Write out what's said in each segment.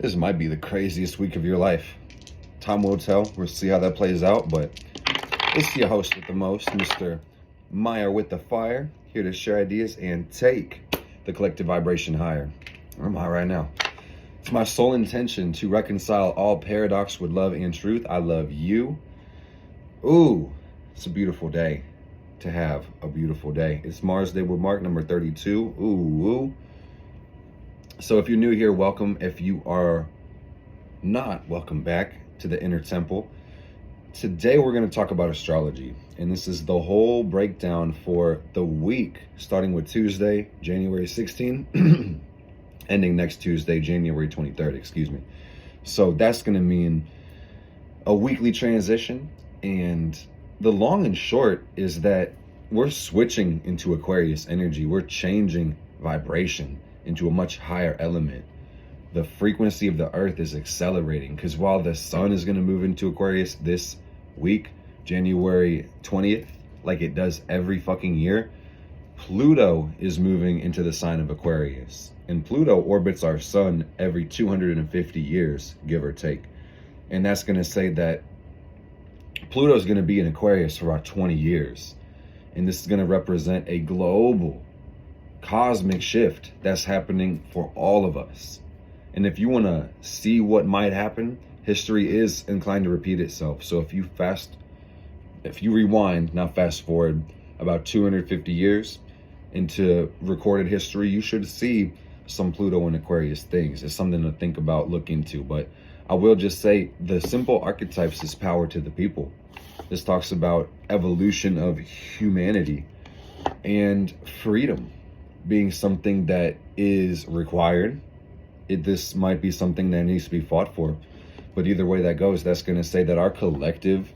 This might be the craziest week of your life. Time will tell. We'll see how that plays out, but it's your host with the most, Mr. Meyer with the Fire, here to share ideas and take the collective vibration higher. Where am I right now? It's my sole intention to reconcile all paradox with love and truth. I love you. Ooh, it's a beautiful day to have a beautiful day. It's Mars Day with Mark, number 32. Ooh. So if you're new here, welcome. If you are not, welcome back to the Inner Temple. Today we're going to talk about astrology, and this is the whole breakdown for the week, starting with Tuesday, January 16, ending next Tuesday, January 23rd, excuse me. So that's going to mean a weekly transition, and the long and short is that we're switching into Aquarius energy. We're changing vibration into a much higher element. The frequency of the earth is accelerating, because while the sun is going to move into Aquarius this week, January 20th, like it does every fucking year, Pluto is moving into the sign of Aquarius. And Pluto orbits our sun every 250 years, give or take. And that's going to say that Pluto is going to be in Aquarius for about 20 years. And this is going to represent a global cosmic shift that's happening for all of us. And if you want to see what might happen, history is inclined to repeat itself. So if you rewind, not fast forward, about 250 years into recorded history, you should see some Pluto and Aquarius things. It's something to think about, look into. But I will just say the simple archetypes is power to the people. This talks about evolution of humanity and freedom being something that is required. This might be something that needs to be fought for. But either way that goes, that's going to say that our collective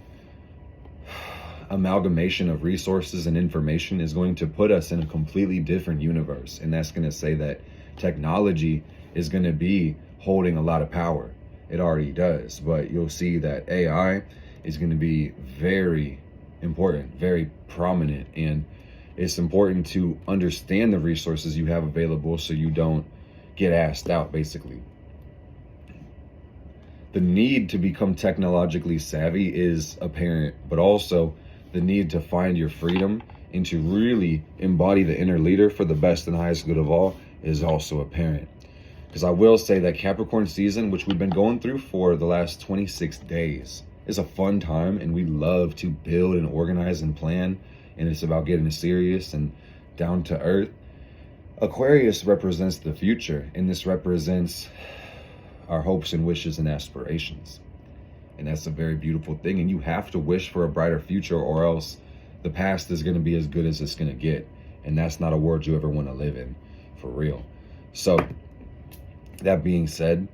amalgamation of resources and information is going to put us in a completely different universe. And that's going to say that technology is going to be holding a lot of power. It already does. But you'll see that AI is going to be very important, very prominent. And it's important to understand the resources you have available so you don't get asked out, basically. The need to become technologically savvy is apparent, but also the need to find your freedom and to really embody the inner leader for the best and highest good of all is also apparent. Because I will say that Capricorn season, which we've been going through for the last 26 days, is a fun time, and we love to build and organize and plan, and it's about getting serious and down to earth. Aquarius represents the future, and this represents our hopes and wishes and aspirations. And that's a very beautiful thing, and you have to wish for a brighter future, or else the past is going to be as good as it's going to get. And that's not a world you ever want to live in, for real. So, that being said,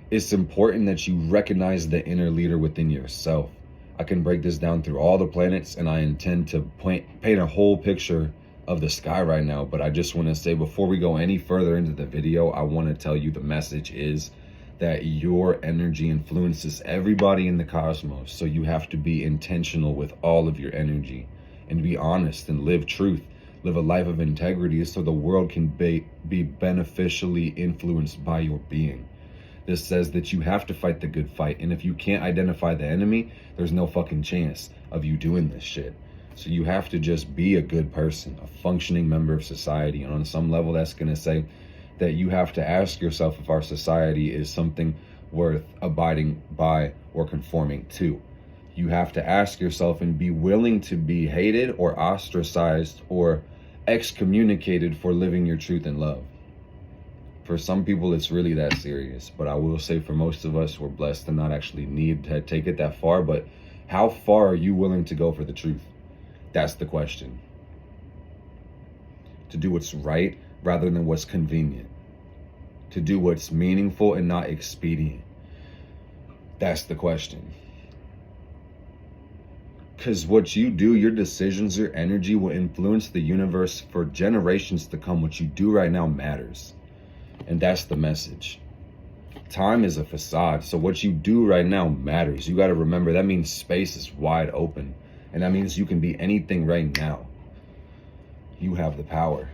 it's important that you recognize the inner leader within yourself. I can break this down through all the planets, and I intend to paint a whole picture of the sky right now. But I just want to say, before we go any further into the video, I want to tell you the message is that your energy influences everybody in the cosmos. So you have to be intentional with all of your energy and be honest and live truth. Live a life of integrity so the world can be beneficially influenced by your being. This says that you have to fight the good fight. And if you can't identify the enemy, there's no fucking chance of you doing this shit. So you have to just be a good person, a functioning member of society. And on some level, that's going to say that you have to ask yourself if our society is something worth abiding by or conforming to. You have to ask yourself and be willing to be hated or ostracized or excommunicated for living your truth and love. For some people, it's really that serious. But I will say for most of us, we're blessed to not actually need to take it that far. But how far are you willing to go for the truth? That's the question. To do what's right rather than what's convenient. To do what's meaningful and not expedient. That's the question. Because what you do, your decisions, your energy will influence the universe for generations to come. What you do right now matters. And that's the message. Time is a facade. So what you do right now matters. You got to remember that means space is wide open. And that means you can be anything right now. You have the power.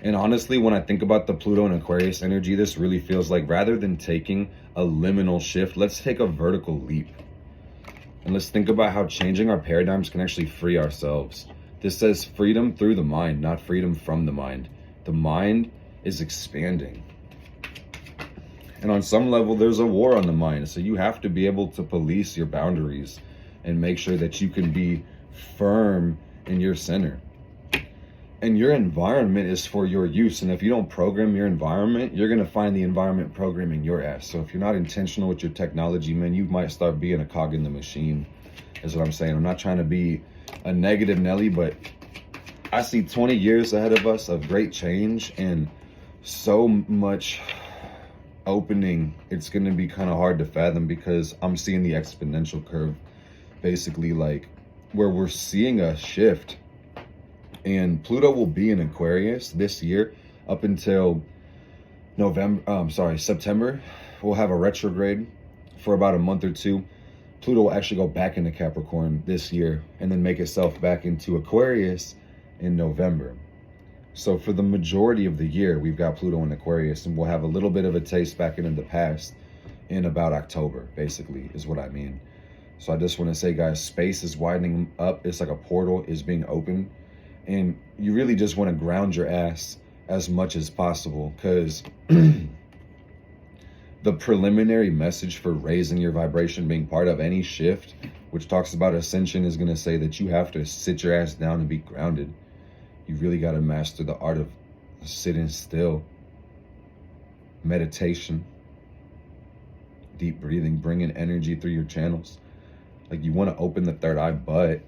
And honestly, when I think about the Pluto and Aquarius energy, this really feels like rather than taking a liminal shift, let's take a vertical leap. And let's think about how changing our paradigms can actually free ourselves. This says freedom through the mind, not freedom from the mind. The mind is expanding. And on some level, there's a war on the mind. So you have to be able to police your boundaries and make sure that you can be firm in your center. And your environment is for your use. And if you don't program your environment, you're going to find the environment programming your ass. So if you're not intentional with your technology, man, you might start being a cog in the machine, is what I'm saying. I'm not trying to be a negative Nelly, but I see 20 years ahead of us of great change and so much opening. It's going to be kind of hard to fathom because I'm seeing the exponential curve, basically, like where we're seeing a shift. And Pluto will be in Aquarius this year up until September. We'll have a retrograde for about a month or two. Pluto will actually go back into Capricorn this year and then make itself back into Aquarius in November. So for the majority of the year, we've got Pluto in Aquarius, and we'll have a little bit of a taste back into the past in about October, basically, is what I mean. So I just want to say, guys, space is widening up. It's like a portal is being opened. And you really just want to ground your ass as much as possible, because the preliminary message for raising your vibration, being part of any shift, which talks about ascension, is going to say that you have to sit your ass down and be grounded. You really got to master the art of sitting still, meditation, deep breathing, bringing energy through your channels. Like, you want to open the third eye, but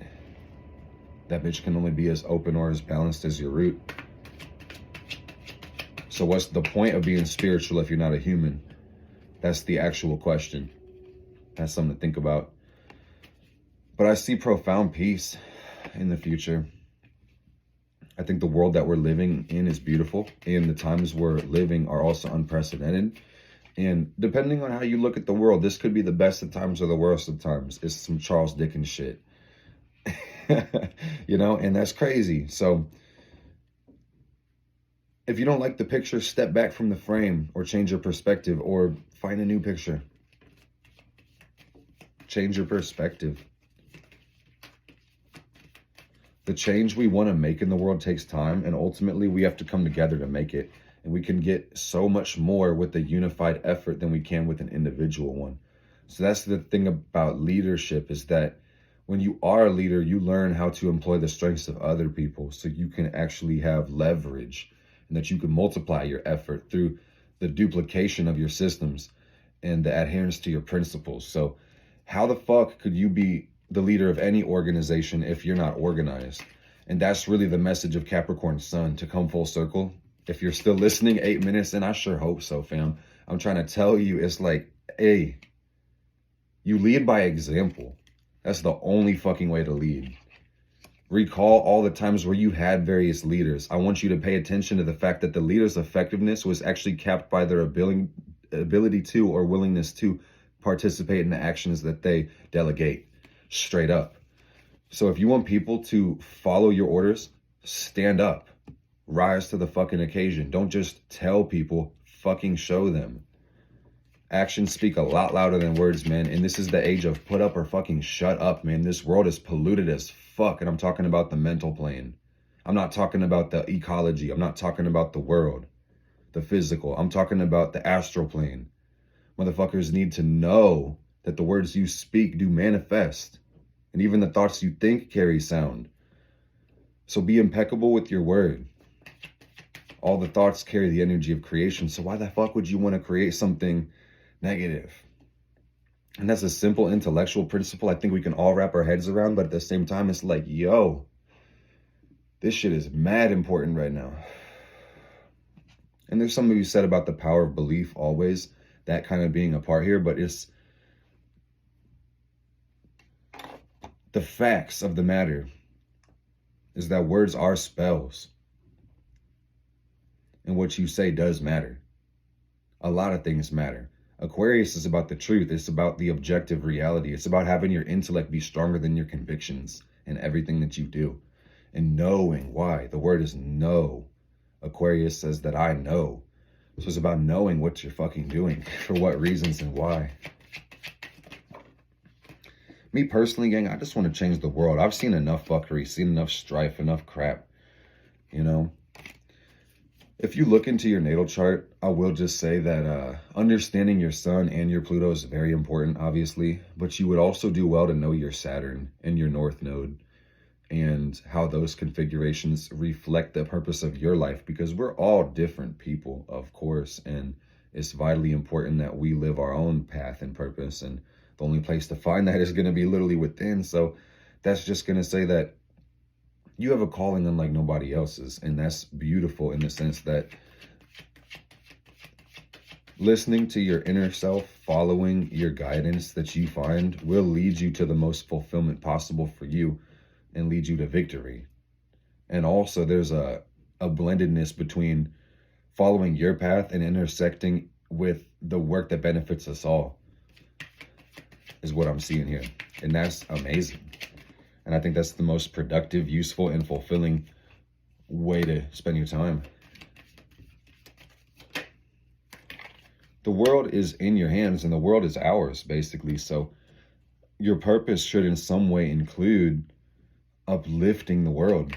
that bitch can only be as open or as balanced as your root. So what's the point of being spiritual if you're not a human? That's the actual question. That's something to think about. But I see profound peace in the future. I think the world that we're living in is beautiful, and the times we're living are also unprecedented. And depending on how you look at the world, this could be the best of times or the worst of times. It's some Charles Dickens shit. You know, and that's crazy. So if you don't like the picture, step back from the frame or change your perspective or find a new picture. Change your perspective. The change we want to make in the world takes time, and ultimately we have to come together to make it. And we can get so much more with a unified effort than we can with an individual one. So that's the thing about leadership, is that when you are a leader, you learn how to employ the strengths of other people so you can actually have leverage, and that you can multiply your effort through the duplication of your systems and the adherence to your principles. So how the fuck could you be the leader of any organization if you're not organized? And that's really the message of Capricorn Sun, to come full circle. If you're still listening 8 minutes, and I sure hope so, fam. I'm trying to tell you, it's like, hey, you lead by example. That's the only fucking way to lead. Recall all the times where you had various leaders. I want you to pay attention to the fact that the leader's effectiveness was actually capped by their ability to or willingness to participate in the actions that they delegate. Straight up. So if you want people to follow your orders, stand up. Rise to the fucking occasion. Don't just tell people, fucking show them. Actions speak a lot louder than words, man. And this is the age of put up or fucking shut up, man. This world is polluted as fuck. And I'm talking about the mental plane. I'm not talking about the ecology. I'm not talking about the world, the physical. I'm talking about the astral plane. Motherfuckers need to know that the words you speak do manifest. And even the thoughts you think carry sound. So be impeccable with your word. All the thoughts carry the energy of creation. So why the fuck would you want to create something negative? And that's a simple intellectual principle I think we can all wrap our heads around. But at the same time, it's like, yo, this shit is mad important right now. And there's something you said about the power of belief always, that kind of being a part here. But it's the facts of the matter is that words are spells. And what you say does matter. A lot of things matter. Aquarius is about the truth. It's about the objective reality. It's about having your intellect be stronger than your convictions in everything that you do. And knowing why. The word is know. Aquarius says that I know. So it's about knowing what you're fucking doing, for what reasons and why. Me personally, gang, I just want to change the world. I've seen enough fuckery, seen enough strife, enough crap, you know? If you look into your natal chart, I will just say that understanding your sun and your Pluto is very important, obviously, but you would also do well to know your Saturn and your North Node and how those configurations reflect the purpose of your life, because we're all different people, of course, and it's vitally important that we live our own path and purpose, and the only place to find that is going to be literally within. So that's just going to say that you have a calling unlike nobody else's, and that's beautiful in the sense that listening to your inner self, following your guidance that you find will lead you to the most fulfillment possible for you and lead you to victory. And also there's a blendedness between following your path and intersecting with the work that benefits us all, is what I'm seeing here. And that's amazing. And I think that's the most productive, useful, and fulfilling way to spend your time. The world is in your hands and the world is ours, basically. So your purpose should in some way include uplifting the world.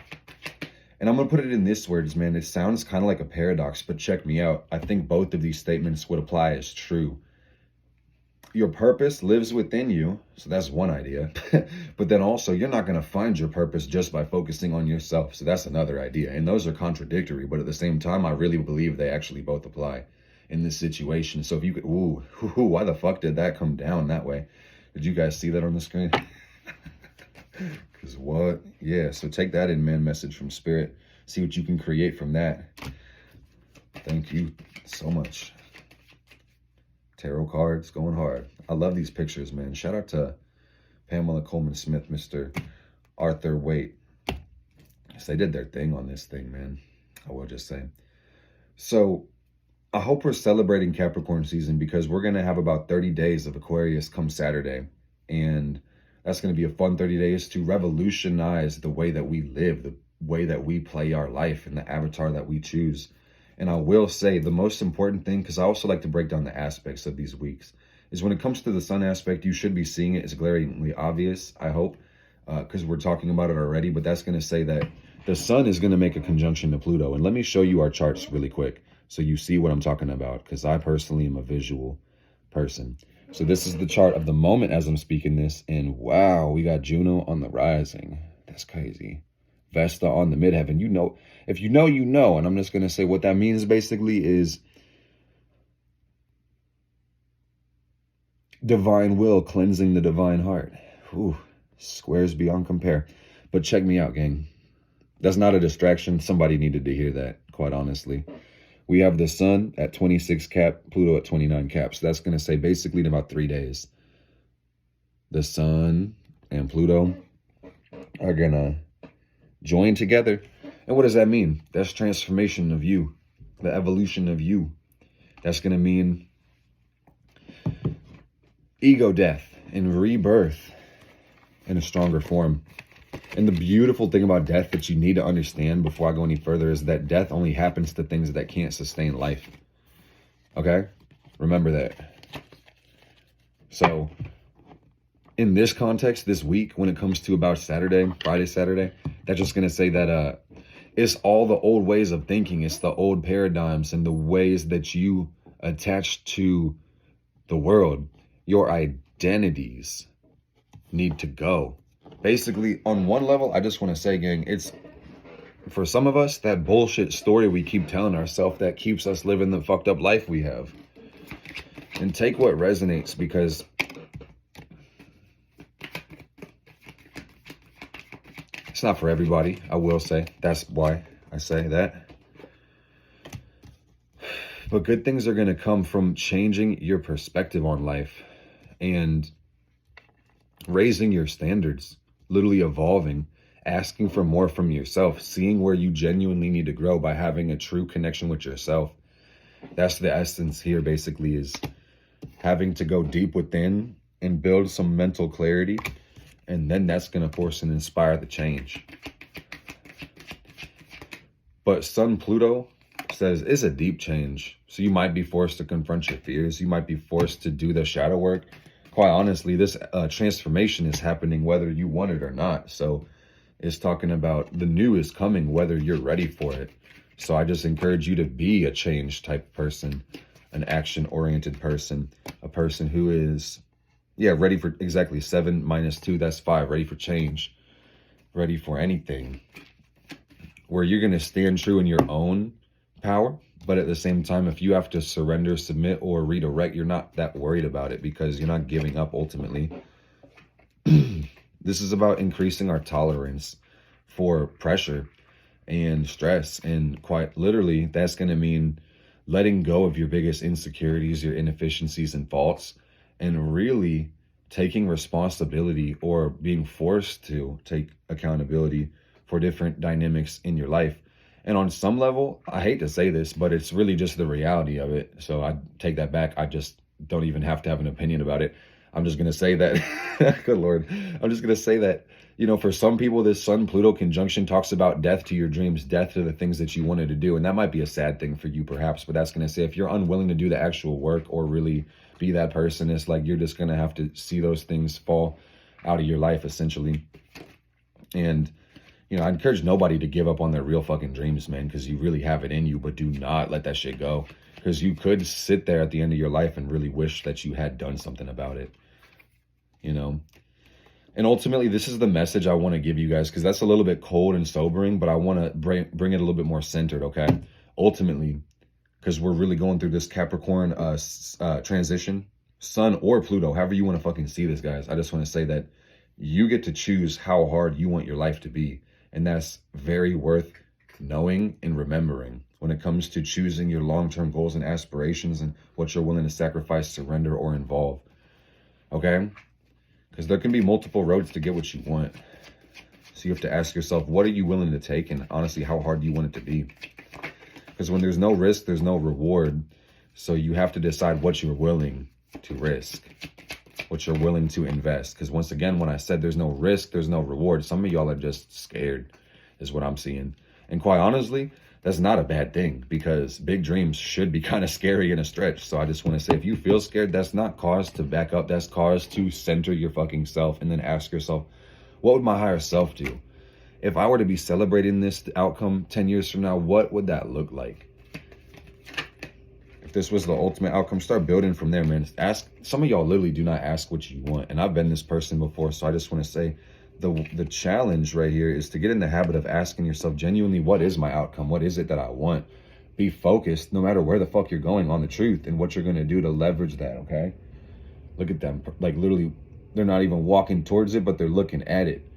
And I'm going to put it in this words, man. It sounds kind of like a paradox, but check me out. I think both of these statements would apply as true. Your purpose lives within you. So that's one idea. But then also, you're not going to find your purpose just by focusing on yourself. So that's another idea. And those are contradictory. But at the same time, I really believe they actually both apply in this situation. So if you could, why the fuck did that come down that way? Did you guys see that on the screen? Because what? Yeah, so take that in, man. Message from Spirit. See what you can create from that. Thank you so much. Tarot cards going hard. I love these pictures, man. Shout out to Pamela Coleman Smith, Mr. Arthur Waite. Yes, they did their thing on this thing, man. I will just say. So I hope we're celebrating Capricorn season, because we're going to have about 30 days of Aquarius come Saturday. And that's going to be a fun 30 days to revolutionize the way that we live, the way that we play our life, and the avatar that we choose. And I will say the most important thing, because I also like to break down the aspects of these weeks, is when it comes to the sun aspect, you should be seeing it. It's glaringly obvious, I hope, because we're talking about it already. But that's going to say that the sun is going to make a conjunction to Pluto. And let me show you our charts really quick so you see what I'm talking about, because I personally am a visual person. So this is the chart of the moment as I'm speaking this. And wow, we got Juno on the rising. That's crazy. Vesta on the midheaven. You know, if you know, you know. And I'm just going to say what that means basically is divine will cleansing the divine heart. Ooh, squares beyond compare. But check me out, gang. That's not a distraction. Somebody needed to hear that, quite honestly. We have the sun at 26 cap, Pluto at 29 cap. So that's going to say basically in about 3 days, the sun and Pluto are going to join together. And what does that mean? That's transformation of you, the evolution of you. That's going to mean ego death and rebirth in a stronger form. And the beautiful thing about death that you need to understand before I go any further is that death only happens to things that can't sustain life. Okay? Remember that. So in this context, this week, when it comes to about Saturday, Friday, Saturday, that's just going to say that it's all the old ways of thinking. It's the old paradigms and the ways that you attach to the world. Your identities need to go. Basically, on one level, I just want to say, gang, it's for some of us, that bullshit story we keep telling ourselves that keeps us living the fucked up life we have. And take what resonates, because it's not for everybody, I will say. That's why I say that. But good things are going to come from changing your perspective on life and raising your standards, literally evolving, asking for more from yourself, seeing where you genuinely need to grow by having a true connection with yourself. That's the essence here, basically, is having to go deep within and build some mental clarity. And then that's going to force and inspire the change. But Sun Pluto says it's a deep change. So you might be forced to confront your fears. You might be forced to do the shadow work. Quite honestly, this transformation is happening whether you want it or not. So it's talking about the new is coming, whether you're ready for it. So I just encourage you to be a change type person, an action-oriented person, a person who is, ready for exactly 7 minus 2, that's 5, ready for change, ready for anything, where you're going to stand true in your own power. But at the same time, if you have to surrender, submit, or redirect, you're not that worried about it because you're not giving up ultimately. This is about increasing our tolerance for pressure and stress. And quite literally, that's going to mean letting go of your biggest insecurities, your inefficiencies and faults, and really taking responsibility or being forced to take accountability for different dynamics in your life. And on some level, I hate to say this, but it's really just the reality of it. So I take that back. I just don't even have to have an opinion about it. I'm just going to say that, good Lord, I'm just going to say that, for some people, this Sun-Pluto conjunction talks about death to your dreams, death to the things that you wanted to do. And that might be a sad thing for you, perhaps, but that's going to say if you're unwilling to do the actual work or really be that person, it's like you're just going to have to see those things fall out of your life, essentially. And, I encourage nobody to give up on their real fucking dreams, man, because you really have it in you, but do not let that shit go. Because you could sit there at the end of your life and really wish that you had done something about it, And ultimately, this is the message I want to give you guys, because that's a little bit cold and sobering, but I want to bring it a little bit more centered, okay? Ultimately, because we're really going through this Capricorn transition, Sun or Pluto, however you want to fucking see this, guys. I just want to say that you get to choose how hard you want your life to be. And that's very worth knowing and remembering when it comes to choosing your long-term goals and aspirations and what you're willing to sacrifice, surrender, or involve. Okay? Because there can be multiple roads to get what you want. So you have to ask yourself, what are you willing to take? And honestly, how hard do you want it to be? Because when there's no risk, there's no reward. So you have to decide what you're willing to risk, what you're willing to invest. Because once again, when I said there's no risk, there's no reward, some of y'all are just scared, is what I'm seeing. And quite honestly, that's not a bad thing, because big dreams should be kind of scary in a stretch. So I just want to say, if you feel scared, that's not cause to back up. That's cause to center your fucking self and then ask yourself, what would my higher self do? If I were to be celebrating this outcome 10 years from now, what would that look like? If this was the ultimate outcome, start building from there, man. Ask. Some of y'all literally do not ask what you want. And I've been this person before. So I just want to say the challenge right here is to get in the habit of asking yourself genuinely, what is my outcome? What is it that I want? Be focused no matter where the fuck you're going on the truth and what you're going to do to leverage that, okay? Look at them. Like literally, they're not even walking towards it, but they're looking at it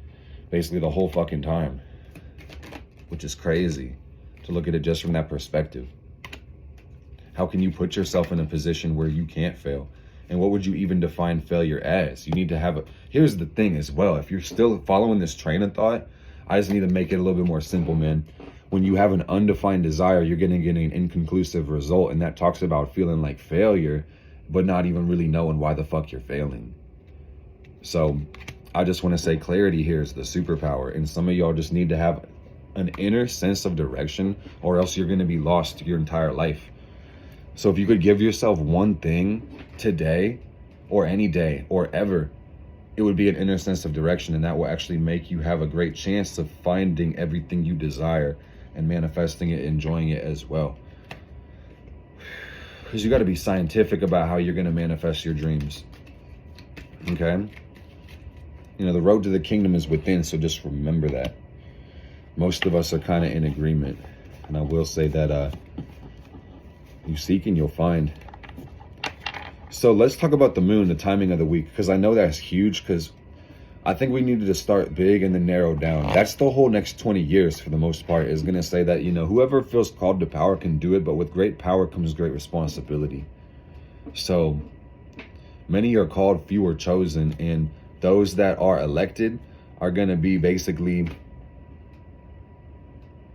basically the whole fucking time, which is crazy to look at it just from that perspective. How can you put yourself in a position where you can't fail? And what would you even define failure as? You need to have here's the thing as well. If you're still following this train of thought, I just need to make it a little bit more simple, man. When you have an undefined desire, you're getting an inconclusive result. And that talks about feeling like failure, but not even really knowing why the fuck you're failing. So I just want to say clarity here is the superpower. And some of y'all just need to have an inner sense of direction, or else you're going to be lost your entire life. So if you could give yourself one thing today or any day or ever, it would be an inner sense of direction, and that will actually make you have a great chance of finding everything you desire and manifesting it, enjoying it as well. Because you got to be scientific about how you're going to manifest your dreams. Okay? The road to the kingdom is within, so just remember that. Most of us are kind of in agreement. And I will say that you seek and you'll find. So let's talk about the moon, the timing of the week, because I know that's huge, because I think we needed to start big and then narrow down. That's the whole next 20 years for the most part, is going to say that, whoever feels called to power can do it, but with great power comes great responsibility. So many are called, few are chosen, and those that are elected are going to be basically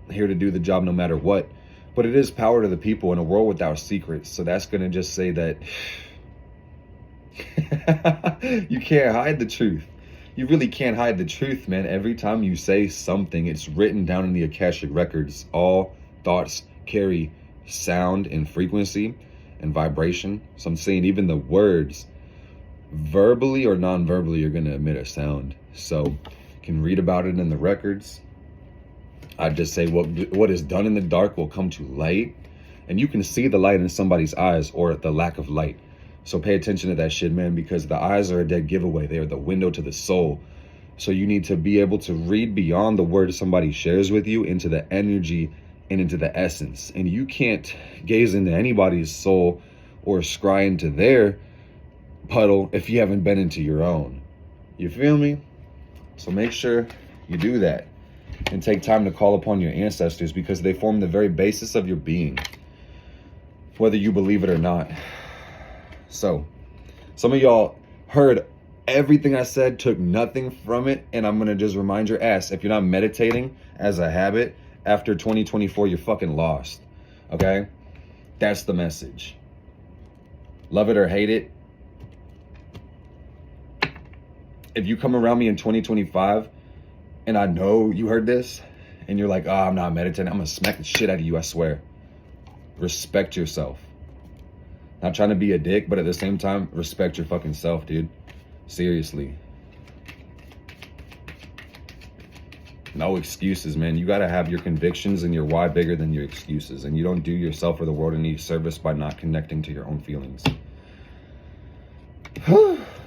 here to do the job no matter what. But it is power to the people in a world without secrets. So that's going to just say that you can't hide the truth. You really can't hide the truth, man. Every time you say something, it's written down in the Akashic records. All thoughts carry sound and frequency and vibration. So I'm saying even the words, verbally or non-verbally, you're going to emit a sound. So you can read about it in the records. I just say what is done in the dark will come to light. And you can see the light in somebody's eyes or the lack of light. So pay attention to that shit, man, because the eyes are a dead giveaway. They are the window to the soul. So you need to be able to read beyond the word somebody shares with you into the energy and into the essence. And you can't gaze into anybody's soul or scry into their puddle if you haven't been into your own. You feel me? So make sure you do that and take time to call upon your ancestors, because they form the very basis of your being, whether you believe it or not. So some of y'all heard everything I said, took nothing from it, and I'm gonna just remind your ass, if you're not meditating as a habit after 2024, you're fucking lost. Okay? That's the message. Love it or hate it. If you come around me in 2025 and I know you heard this and you're like, oh, I'm not meditating, I'm gonna smack the shit out of you, I swear. Respect yourself. Not trying to be a dick, but at the same time, respect your fucking self, dude. Seriously. No excuses, man. You gotta have your convictions and your why bigger than your excuses. And you don't do yourself or the world any service by not connecting to your own feelings.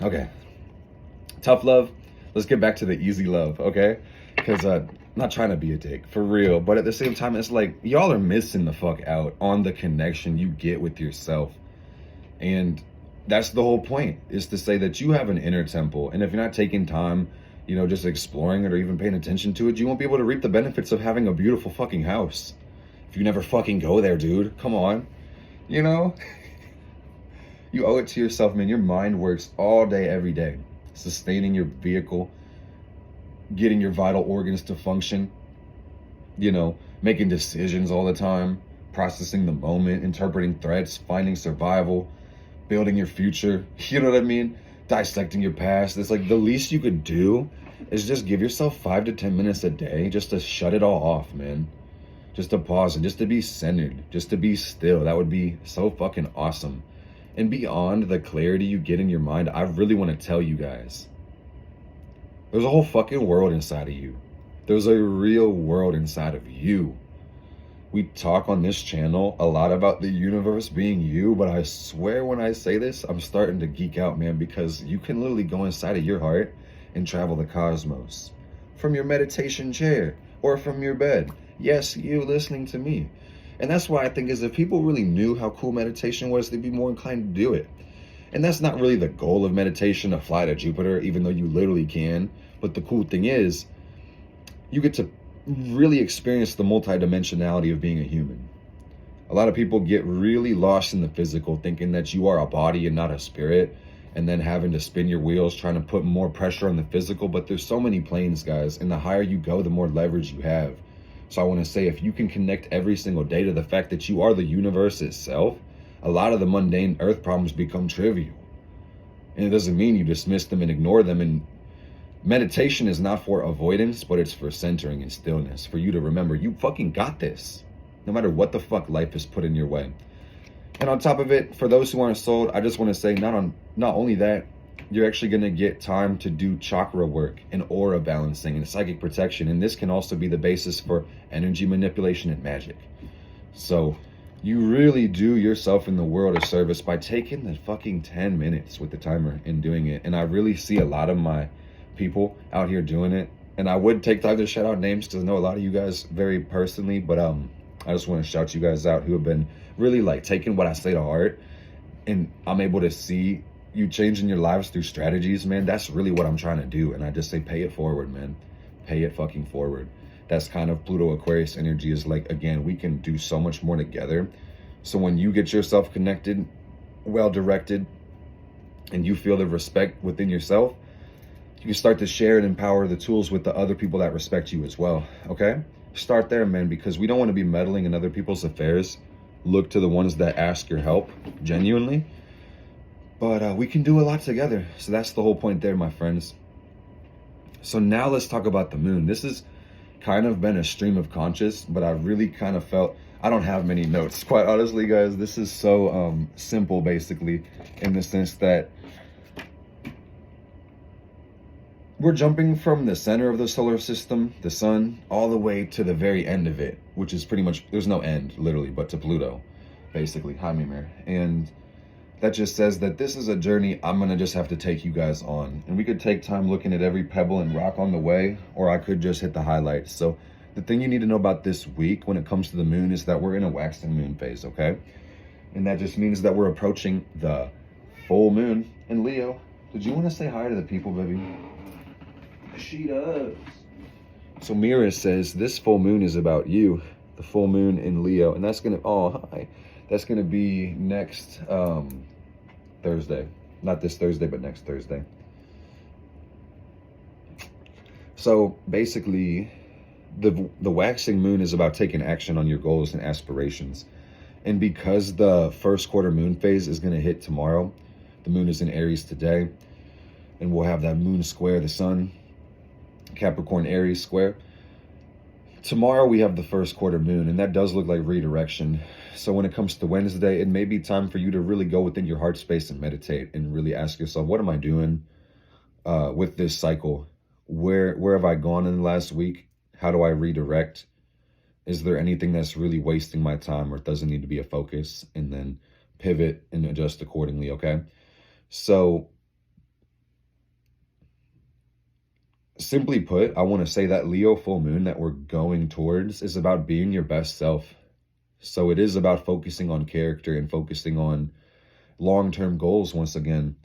Okay. Tough love. Let's get back to the easy love, okay? Because not trying to be a dick, for real. But at the same time, it's like, y'all are missing the fuck out on the connection you get with yourself. And that's the whole point, is to say that you have an inner temple. And if you're not taking time, you know, just exploring it or even paying attention to it, you won't be able to reap the benefits of having a beautiful fucking house. If you never fucking go there, dude, come on. You know? You owe it to yourself, man. Your mind works all day, every day. Sustaining your vehicle, getting your vital organs to function, you know, making decisions all the time, processing the moment, interpreting threats, finding survival, building your future, you know what I mean? Dissecting your past. It's like the least you could do is just give yourself 5 to 10 minutes a day just to shut it all off, man. Just to pause and just to be centered, just to be still. That would be so fucking awesome. And beyond the clarity you get in your mind, I really want to tell you guys, there's a whole fucking world inside of you. There's a real world inside of you. We talk on this channel a lot about the universe being you, but I swear when I say this, I'm starting to geek out, man, because you can literally go inside of your heart and travel the cosmos from your meditation chair or from your bed. Yes, you listening to me. And that's why I think is if people really knew how cool meditation was, they'd be more inclined to do it. And that's not really the goal of meditation, to fly to Jupiter, even though you literally can. But the cool thing is, you get to really experience the multidimensionality of being a human. A lot of people get really lost in the physical, thinking that you are a body and not a spirit, and then having to spin your wheels, trying to put more pressure on the physical. But there's so many planes, guys, and the higher you go, the more leverage you have. So I want to say, if you can connect every single day to the fact that you are the universe itself, a lot of the mundane earth problems become trivial. And it doesn't mean you dismiss them and ignore them. And meditation is not for avoidance, but it's for centering and stillness, for you to remember you fucking got this, no matter what the fuck life has put in your way. And on top of it, for those who aren't sold, I just want to say, not only that, you're actually going to get time to do chakra work and aura balancing and psychic protection. And this can also be the basis for energy manipulation and magic. So you really do yourself in the world a service by taking the fucking 10 minutes with the timer and doing it. And I really see a lot of my people out here doing it. And I would take time to shout out names because I know a lot of you guys very personally, but I just want to shout you guys out who have been really like taking what I say to heart. And I'm able to see you changing your lives through strategies, man. That's really what I'm trying to do. And I just say, pay it forward, man. Pay it fucking forward. That's kind of Pluto Aquarius energy, is like, again, we can do so much more together. So when you get yourself connected, well directed, and you feel the respect within yourself, you can start to share and empower the tools with the other people that respect you as well. Okay? Start there, man, because we don't want to be meddling in other people's affairs. Look to the ones that ask your help genuinely. But we can do a lot together. So that's the whole point there, my friends. So now let's talk about the moon. This has kind of been a stream of conscious, but I really kind of felt I don't have many notes, quite honestly, guys. This is so simple, basically, in the sense that we're jumping from the center of the solar system, the sun, all the way to the very end of it, which is pretty much, there's no end, literally, but to Pluto, basically. Hi, Mimir. And that just says that this is a journey I'm going to just have to take you guys on. And we could take time looking at every pebble and rock on the way, or I could just hit the highlights. So the thing you need to know about this week when it comes to the moon is that we're in a waxing moon phase, okay? And that just means that we're approaching the full moon in Leo. Did you want to say hi to the people, baby? She does. So Mira says this full moon is about you, the full moon in Leo, and that's gonna, oh hi, that's gonna be next Thursday, not this Thursday, but next Thursday. So basically, the waxing moon is about taking action on your goals and aspirations, and because the first quarter moon phase is gonna hit tomorrow, the moon is in Aries today, and we'll have that moon square the sun. Capricorn Aries square. Tomorrow we have the first quarter moon, and that does look like redirection. So when it comes to Wednesday, it may be time for you to really go within your heart space and meditate and really ask yourself, what am I doing with this cycle? Where have I gone in the last week? How do I redirect? Is there anything that's really wasting my time or doesn't need to be a focus? And then pivot and adjust accordingly, okay? So simply put, I want to say that Leo full moon that we're going towards is about being your best self. So it is about focusing on character and focusing on long-term goals once again,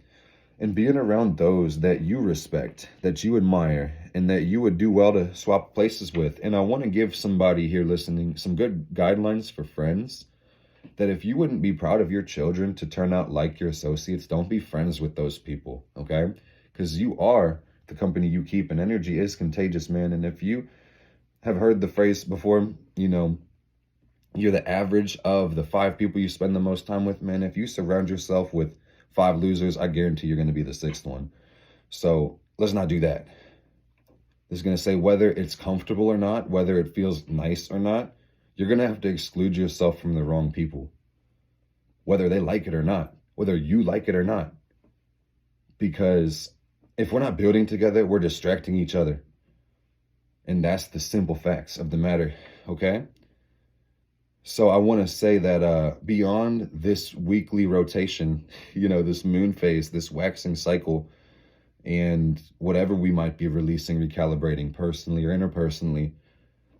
and being around those that you respect, that you admire, and that you would do well to swap places with. And I want to give somebody here listening some good guidelines for friends, that if you wouldn't be proud of your children to turn out like your associates, don't be friends with those people, okay? Because you are the company you keep, and energy is contagious, man. And if you have heard the phrase before, you know, you're the average of the 5 people you spend the most time with, man. If you surround yourself with 5 losers, I guarantee you're going to be the 6th one. So let's not do that. It's going to say whether it's comfortable or not, whether it feels nice or not, you're going to have to exclude yourself from the wrong people, whether they like it or not, whether you like it or not. Because if we're not building together, we're distracting each other. And that's the simple facts of the matter, okay? So I want to say that beyond this weekly rotation, you know, this moon phase, this waxing cycle, and whatever we might be releasing, recalibrating personally or interpersonally,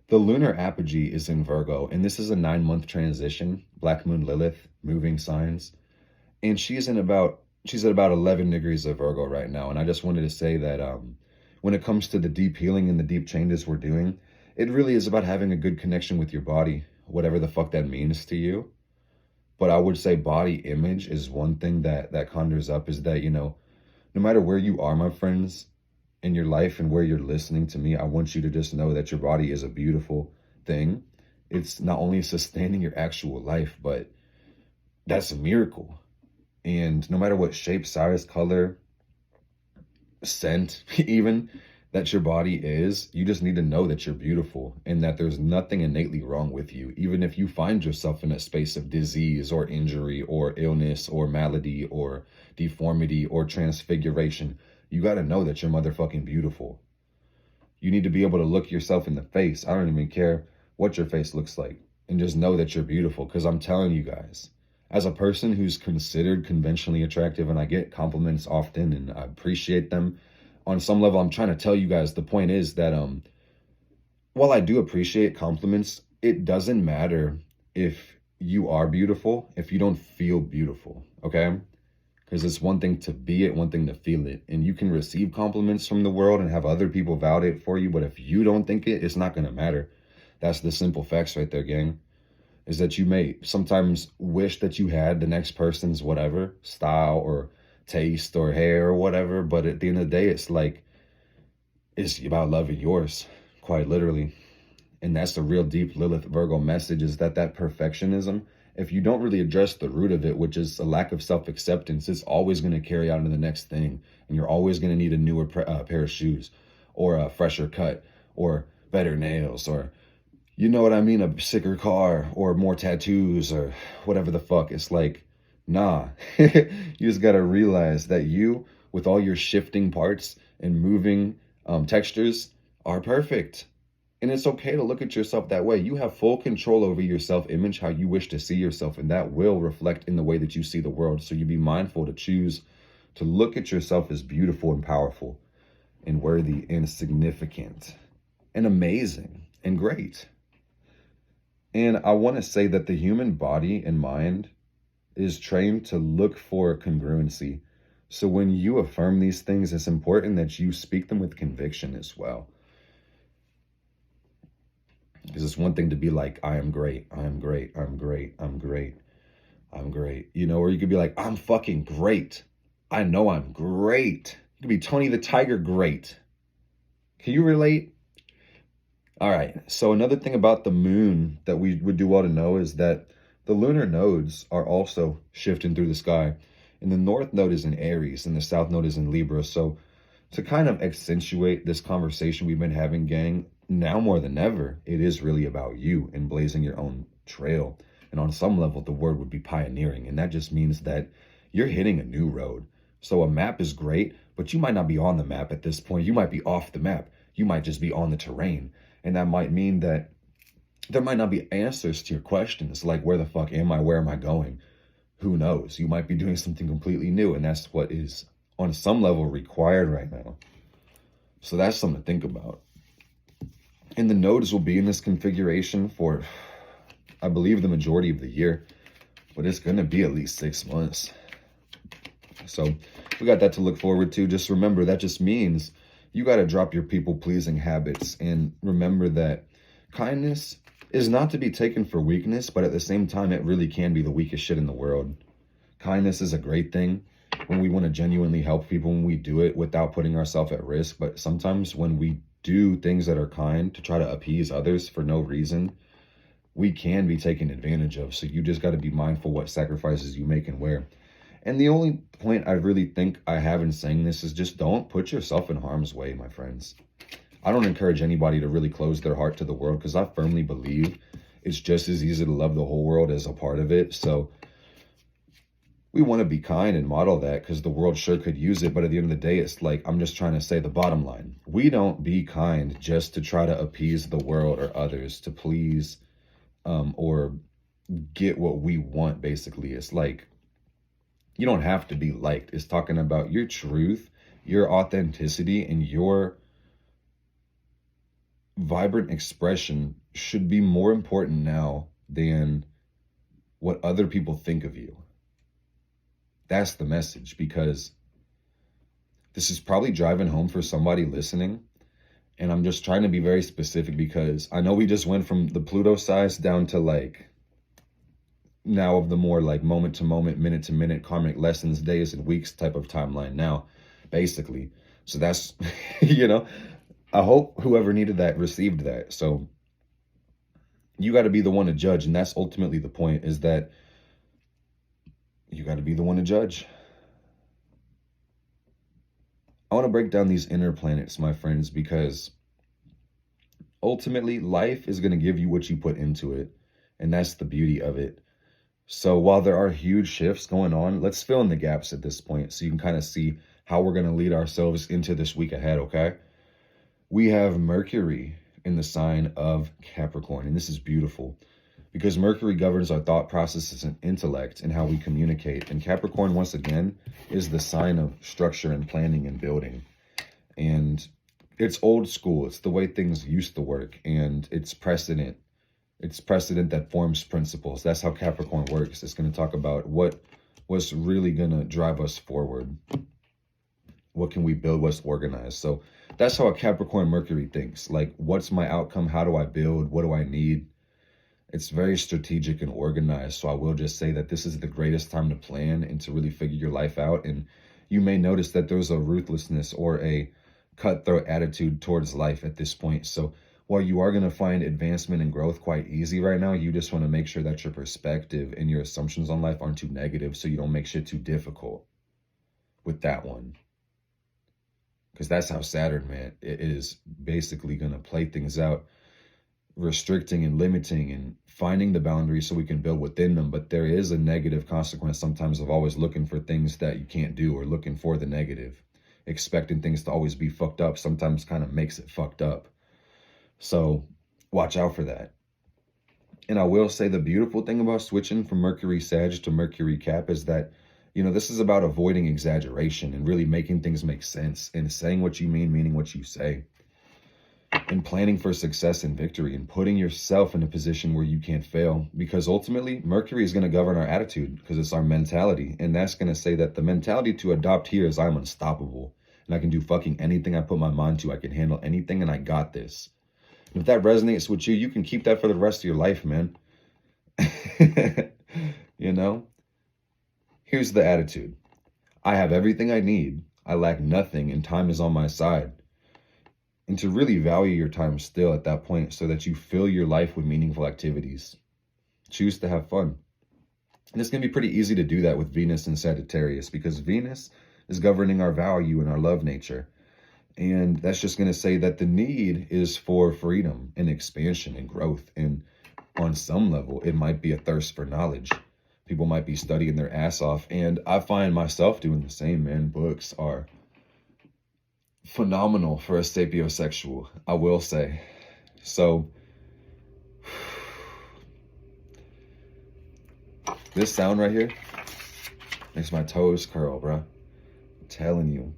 the lunar apogee is in Virgo, and this is a 9-month transition, Black Moon Lilith, moving signs. And she's at about 11 degrees of Virgo right now. And I just wanted to say that when it comes to the deep healing and the deep changes we're doing, it really is about having a good connection with your body, whatever the fuck that means to you. But I would say body image is one thing that conjures up, is that, you know, no matter where you are, my friends, in your life and where you're listening to me, I want you to just know that your body is a beautiful thing. It's not only sustaining your actual life, but that's a miracle. And no matter what shape, size, color, scent, even that your body is, you just need to know that you're beautiful and that there's nothing innately wrong with you. Even if you find yourself in a space of disease or injury or illness or malady or deformity or transfiguration, you got to know that you're motherfucking beautiful. You need to be able to look yourself in the face. I don't even care what your face looks like, and just know that you're beautiful. Because I'm telling you guys, as a person who's considered conventionally attractive, and I get compliments often and I appreciate them, on some level, I'm trying to tell you guys, the point is that while I do appreciate compliments, it doesn't matter if you are beautiful if you don't feel beautiful, okay? Because it's one thing to be it, one thing to feel it. And you can receive compliments from the world and have other people validate it for you, but if you don't think it, it's not going to matter. That's the simple facts right there, gang. Is that you may sometimes wish that you had the next person's whatever style or taste or hair or whatever, but at the end of the day, it's like, it's about loving yours, quite literally. And that's the real deep Lilith Virgo message, is that perfectionism, if you don't really address the root of it, which is a lack of self-acceptance, it's always going to carry out into the next thing. And you're always going to need a newer pair of shoes, or a fresher cut, or better nails, or you know what I mean, a sicker car or more tattoos or whatever the fuck. It's like, nah. You just gotta realize that you, with all your shifting parts and moving textures, are perfect. And it's okay to look at yourself that way. You have full control over your self-image, how you wish to see yourself, and that will reflect in the way that you see the world. So you be mindful to choose to look at yourself as beautiful and powerful and worthy and significant and amazing and great. And I want to say that the human body and mind is trained to look for congruency. So when you affirm these things, it's important that you speak them with conviction as well. Because it's one thing to be like, I am great, I am great, I'm great, I'm great, I'm great. You know, or you could be like, I'm fucking great. I know I'm great. You could be Tony the Tiger great. Can you relate? All right. So another thing about the moon that we would do well to know is that the lunar nodes are also shifting through the sky. And the north node is in Aries and the south node is in Libra. So to kind of accentuate this conversation we've been having, gang, now more than ever, it is really about you and blazing your own trail. And on some level, the word would be pioneering. And that just means that you're hitting a new road. So a map is great, but you might not be on the map at this point. You might be off the map. You might just be on the terrain. And that might mean that there might not be answers to your questions, like where the fuck am I? Where am I going? Who knows? You might be doing something completely new, and that's what is on some level required right now. So that's something to think about. And the nodes will be in this configuration for, I believe, the majority of the year, but it's going to be at least 6 months. So we got that to look forward to. Just remember, that just means you got to drop your people-pleasing habits and remember that kindness is not to be taken for weakness, but at the same time, it really can be the weakest shit in the world. Kindness is a great thing when we want to genuinely help people, when we do it without putting ourselves at risk. But sometimes when we do things that are kind to try to appease others for no reason, we can be taken advantage of. So you just got to be mindful what sacrifices you make and where. And the only point I really think I have in saying this is just don't put yourself in harm's way, my friends. I don't encourage anybody to really close their heart to the world because I firmly believe it's just as easy to love the whole world as a part of it. So we want to be kind and model that because the world sure could use it. But at the end of the day, it's like, I'm just trying to say the bottom line. We don't be kind just to try to appease the world or others to please or get what we want, basically. It's like, you don't have to be liked. It's talking about your truth, your authenticity, and your vibrant expression should be more important now than what other people think of you. That's the message, because this is probably driving home for somebody listening. And I'm just trying to be very specific because I know we just went from the Pluto size down to like now of the more like moment to moment, minute to minute, karmic lessons, days and weeks type of timeline now, basically. So that's, you know, I hope whoever needed that received that. So you got to be the one to judge. And that's ultimately the point, is that you got to be the one to judge. I want to break down these inner planets, my friends, because ultimately life is going to give you what you put into it. And that's the beauty of it. So while there are huge shifts going on, let's fill in the gaps at this point so you can kind of see how we're going to lead ourselves into this week ahead, okay? We have Mercury in the sign of Capricorn, and this is beautiful because Mercury governs our thought processes and intellect and how we communicate. And Capricorn, once again, is the sign of structure and planning and building. And it's old school. It's the way things used to work, and it's precedent. It's precedent that forms principles. That's how Capricorn works. It's going to talk about what's really going to drive us forward. What can we build? What's organized? So that's how a Capricorn Mercury thinks. Like, what's my outcome? How do I build? What do I need? It's very strategic and organized. So I will just say that this is the greatest time to plan and to really figure your life out. And you may notice that there's a ruthlessness or a cutthroat attitude towards life at this point. So while you are going to find advancement and growth quite easy right now, you just want to make sure that your perspective and your assumptions on life aren't too negative, so you don't make shit too difficult with that one. Because that's how Saturn, man, it is basically going to play things out. restricting and limiting and finding the boundaries so we can build within them. But there is a negative consequence sometimes of always looking for things that you can't do, or looking for the negative. Expecting things to always be fucked up sometimes kind of makes it fucked up. So watch out for that. And I will say the beautiful thing about switching from Mercury Sag to Mercury Cap is that, you know, this is about avoiding exaggeration and really making things make sense, and saying what you mean, meaning what you say, and planning for success and victory, and putting yourself in a position where you can't fail. Because ultimately, Mercury is going to govern our attitude, because it's our mentality. And that's going to say that the mentality to adopt here is I'm unstoppable. And I can do fucking anything I put my mind to. I can handle anything, and I got this. And if that resonates with you, you can keep that for the rest of your life, man. You know? Here's the attitude. I have everything I need. I lack nothing, and time is on my side. And to really value your time still at that point, so that you fill your life with meaningful activities. Choose to have fun. And it's going to be pretty easy to do that with Venus and Sagittarius, because Venus is governing our value and our love nature. And that's just going to say that the need is for freedom and expansion and growth. And on some level, it might be a thirst for knowledge. People might be studying their ass off. And I find myself doing the same, man. Books are phenomenal for a sapiosexual, I will say. So this sound right here makes my toes curl, bro. I'm telling you.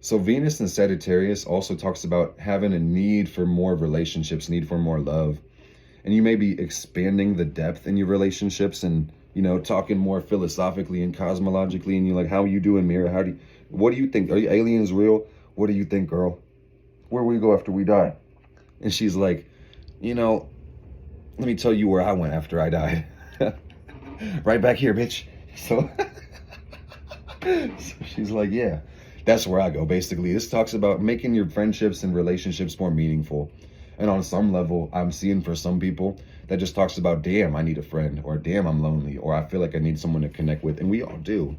So Venus in Sagittarius also talks about having a need for more relationships, need for more love. And you may be expanding the depth in your relationships and, you know, talking more philosophically and cosmologically. And you're like, how are you doing, Mira? What do you think? Are you aliens real? What do you think, girl? Where will we go after we die? And she's like, you know, let me tell you where I went after I died. Right back here, bitch. So she's like, yeah. That's where I go, basically. This talks about making your friendships and relationships more meaningful. And on some level, I'm seeing for some people that just talks about, damn, I need a friend, or damn, I'm lonely, or I feel like I need someone to connect with. And we all do,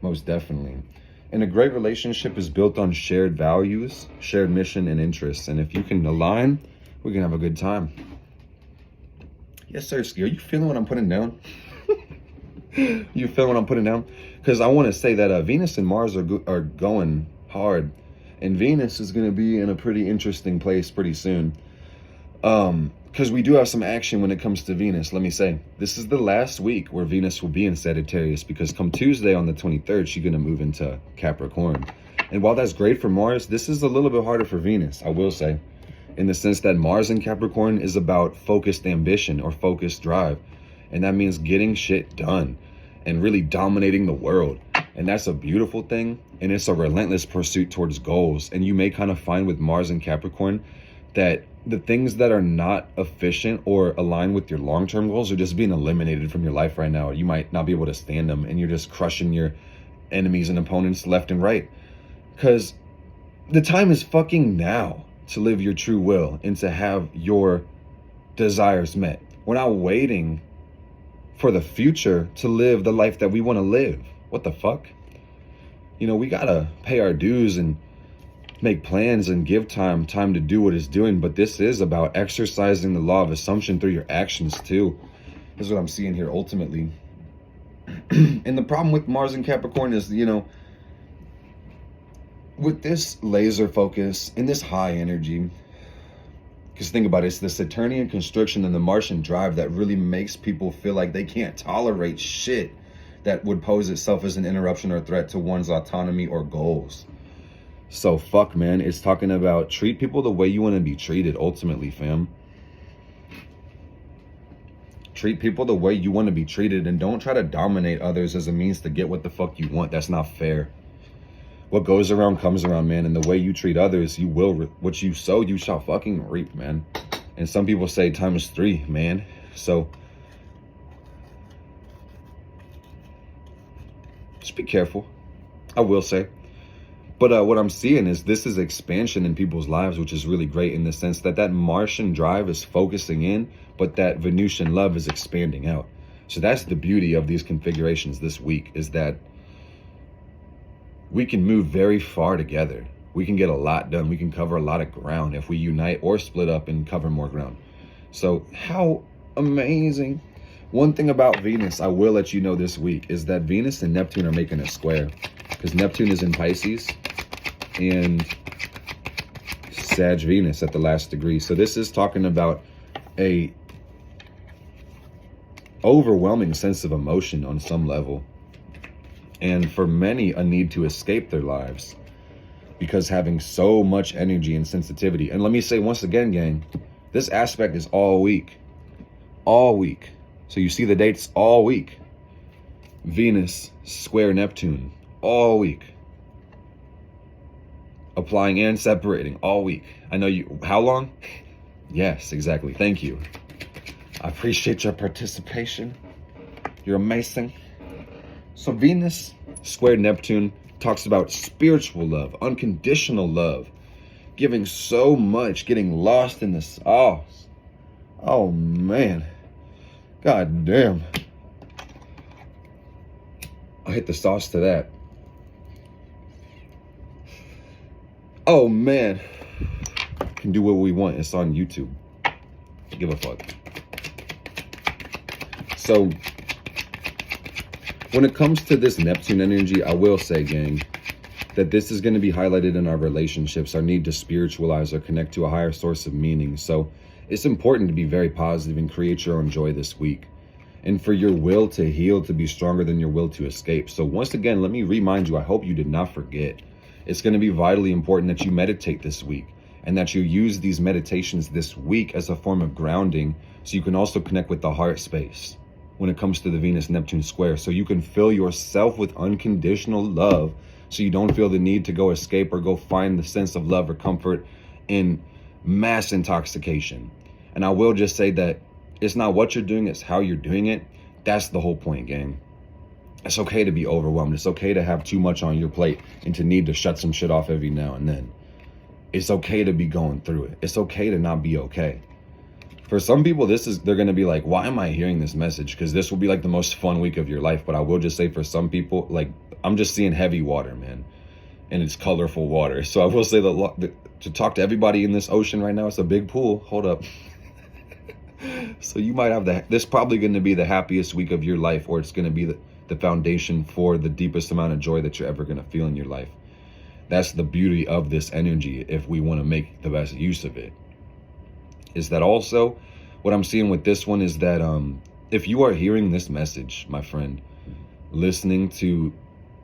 most definitely. And a great relationship is built on shared values, shared mission, and interests. And if you can align, we can have a good time. Yes, sir, Ski. Are you feeling what I'm putting down? You feel what I'm putting down? Because I want to say that Venus and Mars are going hard. And Venus is going to be in a pretty interesting place pretty soon. Because we do have some action when it comes to Venus. Let me say, this is the last week where Venus will be in Sagittarius. Because come Tuesday on the 23rd, she's going to move into Capricorn. And while that's great for Mars, this is a little bit harder for Venus, I will say. In the sense that Mars in Capricorn is about focused ambition or focused drive. And that means getting shit done and really dominating the world. And that's a beautiful thing. And it's a relentless pursuit towards goals. And you may kind of find with Mars and Capricorn that the things that are not efficient or aligned with your long-term goals are just being eliminated from your life right now. You might not be able to stand them, and you're just crushing your enemies and opponents left and right. Because the time is fucking now to live your true will and to have your desires met. We're not waiting for the future to live the life that we want to live. What the fuck? You know, we gotta pay our dues and make plans and give time to do what it's doing. But this is about exercising the law of assumption through your actions too. This is what I'm seeing here ultimately. And the problem with Mars and Capricorn is, you know, with this laser focus and this high energy, because think about it, it's the Saturnian constriction and the Martian drive that really makes people feel like they can't tolerate shit that would pose itself as an interruption or threat to one's autonomy or goals. So fuck, man, it's talking about treat people the way you want to be treated ultimately, fam. Treat people the way you want to be treated, and don't try to dominate others as a means to get what the fuck you want. That's not fair. What goes around comes around, man. And the way you treat others, you will, what you sow, you shall fucking reap, man. And some people say ×3, man. So just be careful, I will say. But what I'm seeing is this is expansion in people's lives, which is really great in the sense that that Martian drive is focusing in, but that Venusian love is expanding out. So that's the beauty of these configurations this week, is that we can move very far together. we can get a lot done. We can cover a lot of ground if we unite or split up and cover more ground. So how amazing. One thing about Venus, I will let you know this week, is that Venus and Neptune are making a square, because Neptune is in Pisces and Sag Venus at the last degree. So this is talking about a overwhelming sense of emotion on some level. And for many, a need to escape their lives, because having so much energy and sensitivity. And let me say once again, gang, this aspect is all week. All week. So you see the dates all week. Venus square Neptune all week. Applying and separating all week. I know you, how long? Yes, exactly. Thank you. I appreciate your participation. You're amazing. So Venus square Neptune talks about spiritual love, unconditional love, giving so much, getting lost in the sauce. Oh man. God damn. I hit the sauce to that. Oh man. Can do what we want. It's on YouTube. Give a fuck. So when it comes to this Neptune energy, I will say, gang, that this is going to be highlighted in our relationships, our need to spiritualize or connect to a higher source of meaning. So it's important to be very positive and create your own joy this week, and for your will to heal to be stronger than your will to escape. So once again, let me remind you, I hope you did not forget, it's going to be vitally important that you meditate this week, and that you use these meditations this week as a form of grounding, so you can also connect with the heart space when it comes to the Venus-Neptune square, so you can fill yourself with unconditional love, so you don't feel the need to go escape or go find the sense of love or comfort in mass intoxication. And I will just say that it's not what you're doing, it's how you're doing it. That's the whole point, gang. It's okay to be overwhelmed. It's okay to have too much on your plate and to need to shut some shit off every now and then. It's okay to be going through it. It's okay to not be okay. For some people, they're going to be like, why am I hearing this message? Because this will be like the most fun week of your life. But I will just say, for some people, like, I'm just seeing heavy water, man. And it's colorful water. So I will say that to talk to everybody in this ocean right now, it's a big pool. Hold up. So you might have this probably going to be the happiest week of your life, or it's going to be the foundation for the deepest amount of joy that you're ever going to feel in your life. That's the beauty of this energy, if we want to make the best use of it. Is that also what I'm seeing with this one is that if you are hearing this message, my friend, listening to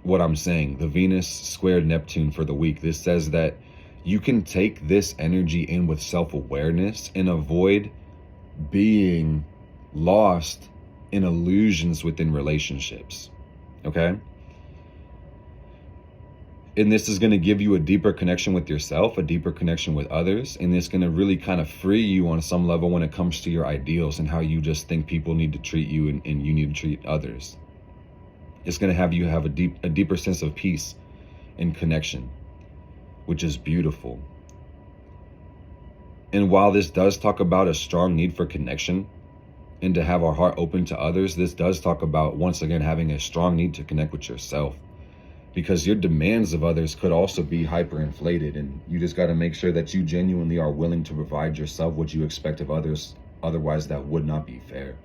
what I'm saying, the Venus squared Neptune for the week, this says that you can take this energy in with self-awareness and avoid being lost in illusions within relationships. Okay? And this is going to give you a deeper connection with yourself, a deeper connection with others. And it's going to really kind of free you on some level when it comes to your ideals and how you just think people need to treat you and you need to treat others. It's going to have you have a deeper sense of peace and connection, which is beautiful. And while this does talk about a strong need for connection and to have our heart open to others, this does talk about, once again, having a strong need to connect with yourself, because your demands of others could also be hyperinflated, and you just got to make sure that you genuinely are willing to provide yourself what you expect of others. Otherwise, that would not be fair.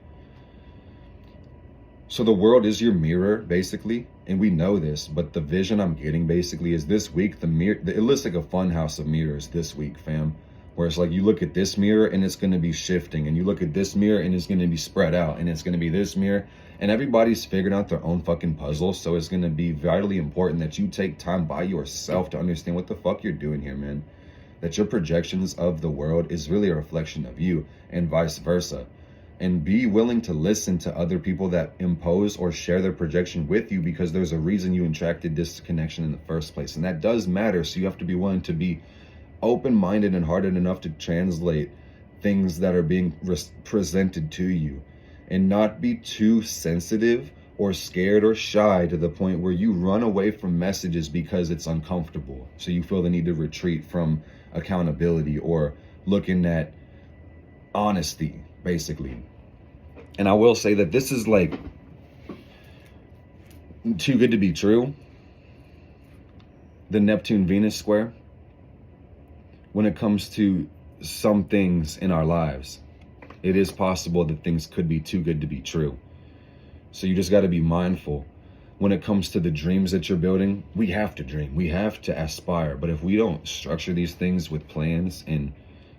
So the world is your mirror, basically, and we know this, but the vision I'm getting basically is this week, it looks like a fun house of mirrors this week, fam, where it's like you look at this mirror and it's going to be shifting, and you look at this mirror and it's going to be spread out, and it's going to be this mirror, and everybody's figuring out their own fucking puzzle. So it's going to be vitally important that you take time by yourself to understand what the fuck you're doing here, man. That your projections of the world is really a reflection of you, and vice versa. And be willing to listen to other people that impose or share their projection with you, because there's a reason you attracted this connection in the first place. And that does matter. So you have to be willing to be open-minded and hearted enough to translate things that are being presented to you, and not be too sensitive or scared or shy to the point where you run away from messages because it's uncomfortable. So you feel the need to retreat from accountability or looking at honesty, basically. And I will say that this is like too good to be true. The Neptune Venus square, when it comes to some things in our lives, it is possible that things could be too good to be true. So you just got to be mindful. When it comes to the dreams that you're building, we have to dream, we have to aspire. But if we don't structure these things with plans and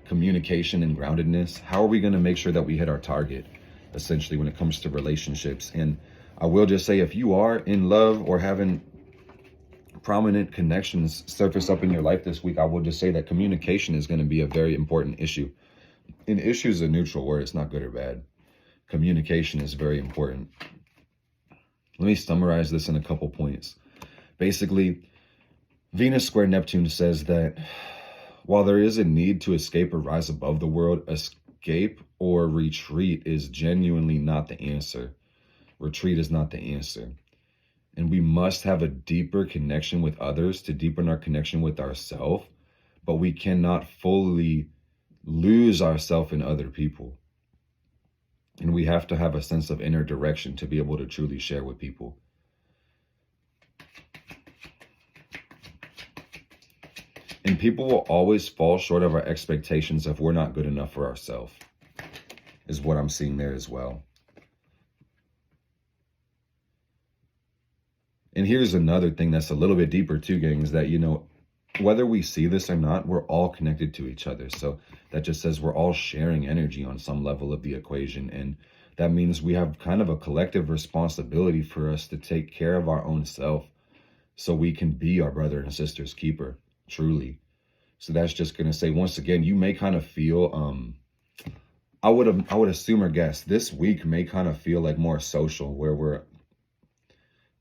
communication and groundedness, how are we going to make sure that we hit our target, essentially, when it comes to relationships? And I will just say, if you are in love or having prominent connections surface up in your life this week, I will just say that communication is going to be a very important issue. And issue is a neutral word. It's not good or bad. Communication is very important. Let me summarize this in a couple points. Basically, Venus square Neptune says that while there is a need to escape or rise above the world, escape or retreat is genuinely not the answer. Retreat is not the answer. And we must have a deeper connection with others to deepen our connection with ourselves, but we cannot fully lose ourselves in other people. And we have to have a sense of inner direction to be able to truly share with people. And people will always fall short of our expectations if we're not good enough for ourselves, is what I'm seeing there as well. And here's another thing that's a little bit deeper too, gang, is that, you know, whether we see this or not, we're all connected to each other. So that just says we're all sharing energy on some level of the equation. And that means we have kind of a collective responsibility for us to take care of our own self so we can be our brother and sister's keeper, truly. So that's just going to say, once again, you may kind of feel, I would assume or guess this week may kind of feel like more social, where we're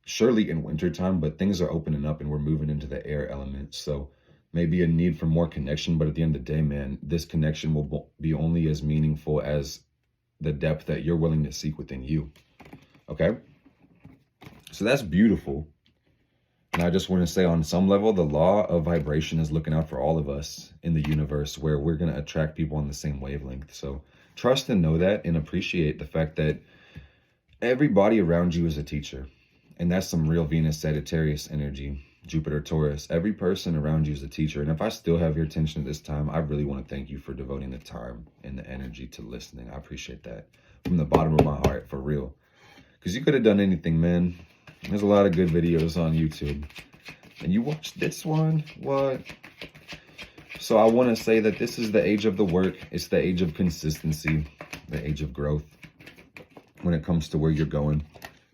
surely in wintertime, but things are opening up and we're moving into the air element. So maybe a need for more connection, but at the end of the day, man, this connection will be only as meaningful as the depth that you're willing to seek within you. Okay? So that's beautiful. And I just want to say, on some level, the law of vibration is looking out for all of us in the universe, where we're going to attract people on the same wavelength. So trust and know that, and appreciate the fact that everybody around you is a teacher. And that's some real Venus Sagittarius energy, Jupiter Taurus. Every person around you is a teacher. And if I still have your attention at this time, I really want to thank you for devoting the time and the energy to listening. I appreciate that from the bottom of my heart, for real. Because you could have done anything, man. There's a lot of good videos on YouTube. And you watched this one? What? So I want to say that this is the age of the work. It's the age of consistency, the age of growth when it comes to where you're going.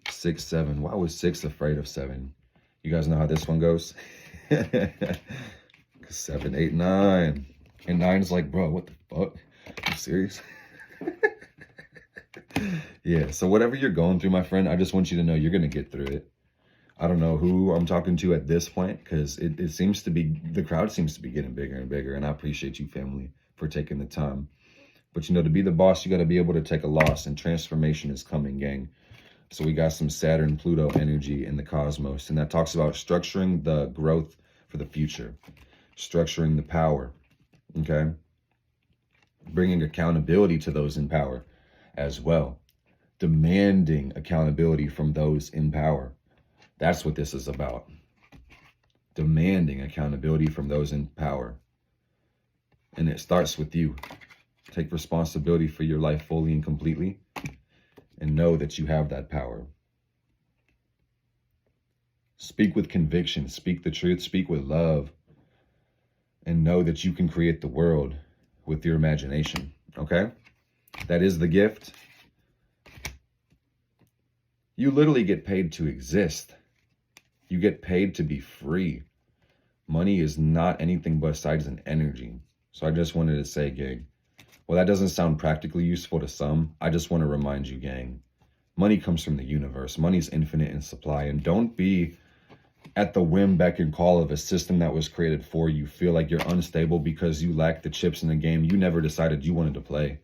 6, 7. Why was 6 afraid of 7? You guys know how this one goes? 7, 8, 9. And 9's like, bro, what the fuck? Are you serious? Yeah, so whatever you're going through, my friend, I just want you to know you're going to get through it. I don't know who I'm talking to at this point, because it seems to be, the crowd seems to be getting bigger and bigger. And I appreciate you, family, for taking the time. But, you know, to be the boss, you got to be able to take a loss, and transformation is coming, gang. So we got some Saturn, Pluto energy in the cosmos, and that talks about structuring the growth for the future, structuring the power, okay? Bringing accountability to those in power as well, demanding accountability from those in power. That's what this is about. Demanding accountability from those in power. And it starts with you. Take responsibility for your life fully and completely, and know that you have that power. Speak with conviction, speak the truth, speak with love, and know that you can create the world with your imagination, okay? That is the gift. You literally get paid to exist. You get paid to be free. Money is not anything besides an energy. So I just wanted to say, gang, well, that doesn't sound practically useful to some. I just want to remind you, gang, money comes from the universe. Money's infinite in supply. And don't be at the whim, beck, and call of a system that was created for you. Feel like you're unstable because you lack the chips in the game you never decided you wanted to play.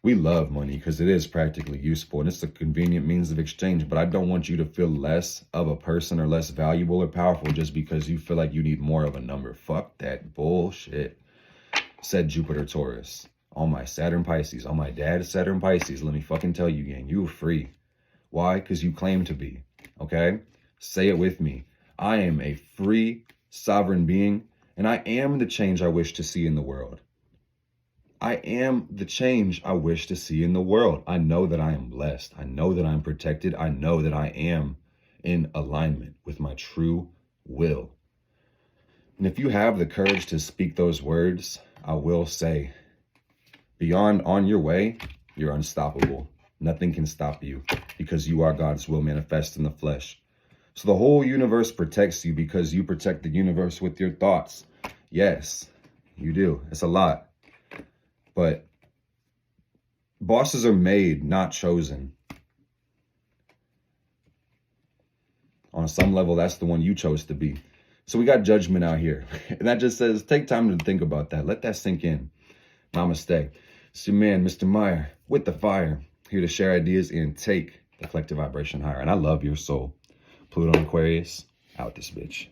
We love money because it is practically useful and it's a convenient means of exchange. But I don't want you to feel less of a person or less valuable or powerful just because you feel like you need more of a number. Fuck that bullshit, said Jupiter Taurus. On my Saturn Pisces, on my dad's Saturn Pisces, let me fucking tell you, gang, you are free. Why? Because you claim to be, okay? Say it with me. I am a free, sovereign being, And I am the change I wish to see in the world. I am the change I wish to see in the world. I know that I am blessed. I know that I'm protected. I know that I am in alignment with my true will. And if you have the courage to speak those words, I will say, beyond on your way, you're unstoppable. Nothing can stop you because you are God's will manifest in the flesh. So the whole universe protects you because you protect the universe with your thoughts. Yes, you do. It's a lot. But bosses are made, not chosen. On some level, that's the one you chose to be. So we got judgment out here. And that just says, take time to think about that. Let that sink in. Namaste. It's your man, Mr. Meyer, with the fire, here to share ideas and take the collective vibration higher. And I love your soul. Pluto and Aquarius, out this bitch.